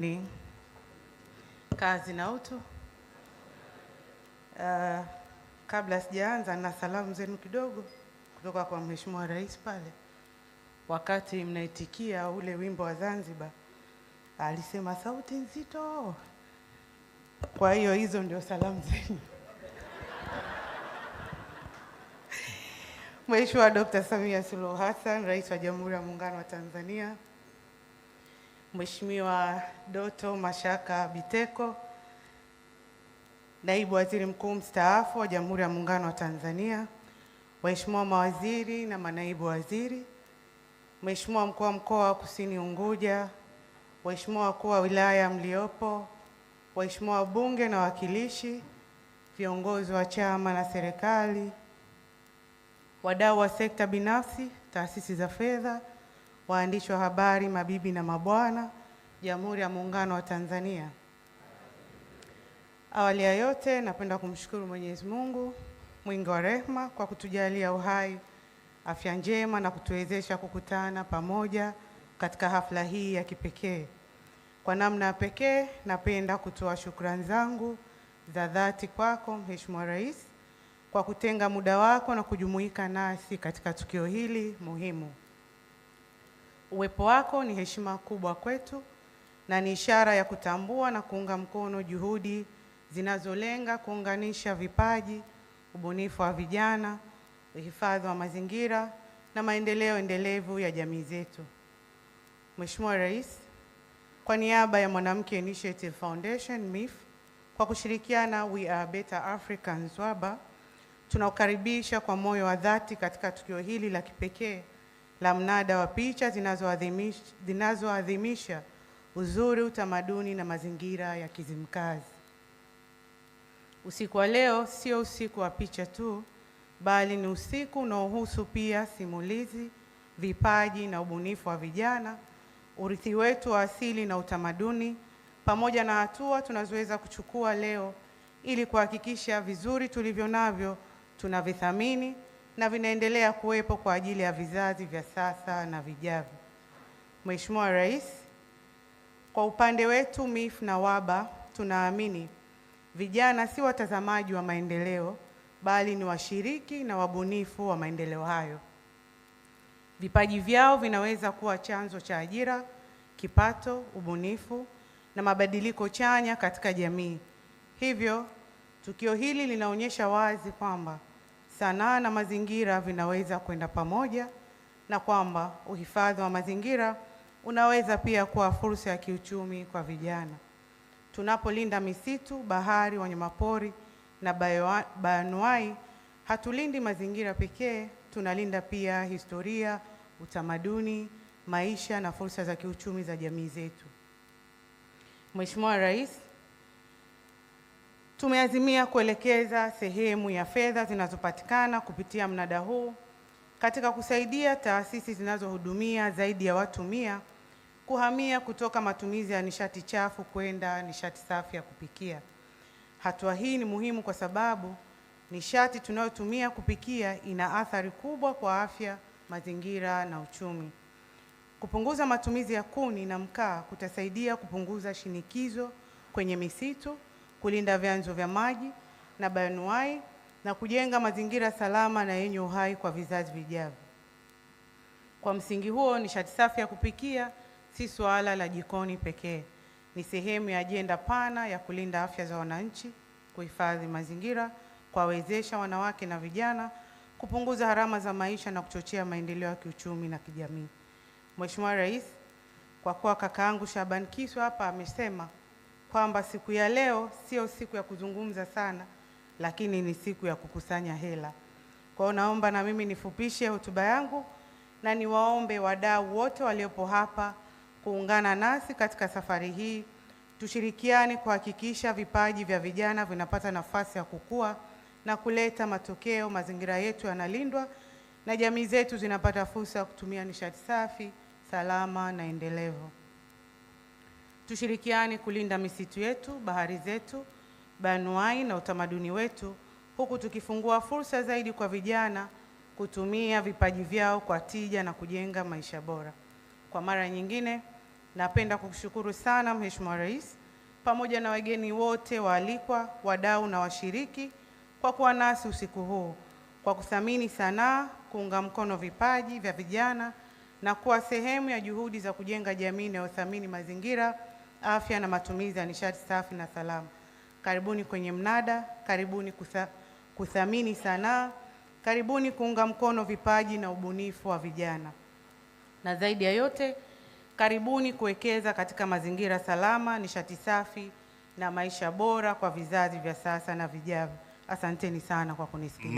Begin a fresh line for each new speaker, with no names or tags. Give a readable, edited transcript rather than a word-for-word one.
Ni kazi na utu. Kabla sijaanza na salamu zenu kidogo kutoka kwa Mheshimiwa Rais pale. Wakati mnaitikia ule wimbo wa Zanzibar, alisema sauti nzito. Kwa hiyo hizo ndio salamu zenu. Mheshimiwa Dr. Samia Suluhu Hassan, Rais wa Jamhuri ya Muungano wa Tanzania. Mheshimiwa Doto Mashaka Biteko, Naibu Waziri Mkuu mstaafu wa Jamhuri ya Muungano wa Tanzania. Waheshimiwa mawaziri na manaibu waziri. Mheshimiwa Mkuu wa Mkoa wa Kusini Unguja, Waheshimiwa wakuu wa wilaya mliopo, Waheshimiwa wabunge na wawakilishi, viongozi wa chama na serikali, wadau wa sekta binafsi, taasisi za fedha, waandishi wa habari, mabibi na mabwana, Jamhuri ya Muungano wa Tanzania. Awali ya yote, napenda kumshukuru Mwenyezi Mungu mwingi wa rehema kwa kutujalia uhai, afya njema na kutuwezesha kukutana pamoja katika hafla hii ya kipekee. Kwa namna ya pekee, napenda kutoa shukrani zangu za dhati kwako Mheshimiwa Rais kwa kutenga muda wako na kujumuika nasi katika tukio hili muhimu. Uwepo wako ni heshima kubwa kwetu na ni ishara ya kutambua na kuunga mkono juhudi zinazolenga kuunganisha vipaji, ubunifu wa vijana, uhifadhi wa mazingira na maendeleo endelevu ya jamii zetu. Mheshimiwa Rais, kwa niaba ya Mwanamke Initiative Foundation MIF, kwa kushirikiana We Are Better Africans WABA, tunakukaribisha kwa moyo wa dhati katika tukio hili la kipekee la mnada wa picha zinazoadhimisha uzuri, utamaduni na mazingira ya Kizimkazi. Usiku wa leo sio usiku wa picha tu, bali ni usiku unaohusu pia simulizi, vipaji na ubunifu wa vijana, urithi wetu wa asili na utamaduni, pamoja na hatua tunazoweza kuchukua leo ili kuhakikisha vizuri tulivyo navyo tunavithamini na vinaendelea kuwepo kwa ajili ya vizazi vya sasa na vijavyo. Mheshimiwa Rais, kwa upande wetu MIF na WABA tunaamini vijana si watazamaji wa maendeleo, bali ni washiriki na wabunifu wa maendeleo hayo. Vipaji vyao vinaweza kuwa chanzo cha ajira, kipato, ubunifu na mabadiliko chanya katika jamii. Hivyo, tukio hili linaonyesha wazi kwamba sanaa na mazingira vinaweza kwenda pamoja na kwamba uhifadhi wa mazingira unaweza pia kuwa fursa ya kiuchumi kwa vijana. Tunapolinda misitu, bahari, wanyamapori na bayoanuai, hatulindi mazingira pekee, tunalinda pia historia, utamaduni, maisha na fursa za kiuchumi za jamii zetu. Mheshimiwa Rais, tumeazimia kuelekeza sehemu ya fedha zinazopatikana kupitia mnada huu katika kusaidia taasisi zinazohudumia zaidi ya watu 100 kuhamia kutoka matumizi ya nishati chafu kwenda nishati safi ya kupikia. Hatua hii ni muhimu kwa sababu nishati tunayotumia kupikia ina athari kubwa kwa afya, mazingira na uchumi. Kupunguza matumizi ya kuni na mkaa kutasaidia kupunguza shinikizo kwenye misitu, kulinda vyanzo vya maji na bayoanuai na kujenga mazingira salama na yenye uhai kwa vizazi vijavyo. Kwa msingi huo, nishati safi ya kupikia si suala la jikoni pekee, ni sehemu ya ajenda pana ya kulinda afya za wananchi, kuhifadhi mazingira, kuwawezesha wanawake na vijana, kupunguza gharama za maisha na kuchochea maendeleo ya kiuchumi na kijamii. Mheshimiwa Rais, kwa kuwa kakaangu Shaban Kiswa hapa amesema kwamba siku ya leo sio siku ya kuzungumza sana, lakini ni siku ya kukusanya hela. Kwa hiyo naomba na mimi nifupishe hotuba yangu na niwaombe wadau wote waliopo hapa kuungana nasi katika safari hii. Tushirikiane kuhakikisha vipaji vya vijana vinapata nafasi ya kukua na kuleta matokeo, mazingira yetu yanalindwa na jamii zetu zinapata fursa ya kutumia nishati safi, salama na endelevu. Tushirikiane kulinda misitu yetu, bahari zetu, bayoanuai na utamaduni wetu, huku tukifungua fursa zaidi kwa vijana kutumia vipaji vyao kwa tija na kujenga maisha bora. Kwa mara nyingine, Napenda kukushukuru sana Mheshimiwa Rais pamoja na wageni wote waalikwa, wadau na washiriki kwa kuwa nasi usiku huu, kwa kuthamini sanaa, kuunga mkono vipaji vya vijana na kuwa sehemu ya juhudi za kujenga jamii inayothamini mazingira, afya na matumizi ya nishati safi na salama. Karibuni kwenye mnada, karibuni kuthamini sanaa, karibuni kuunga mkono vipaji na ubunifu wa vijana. Na zaidi ya yote, karibuni kuwekeza katika mazingira salama, nishati safi na maisha bora kwa vizazi vya sasa na vijavyo. Asanteni sana kwa kunisikiliza.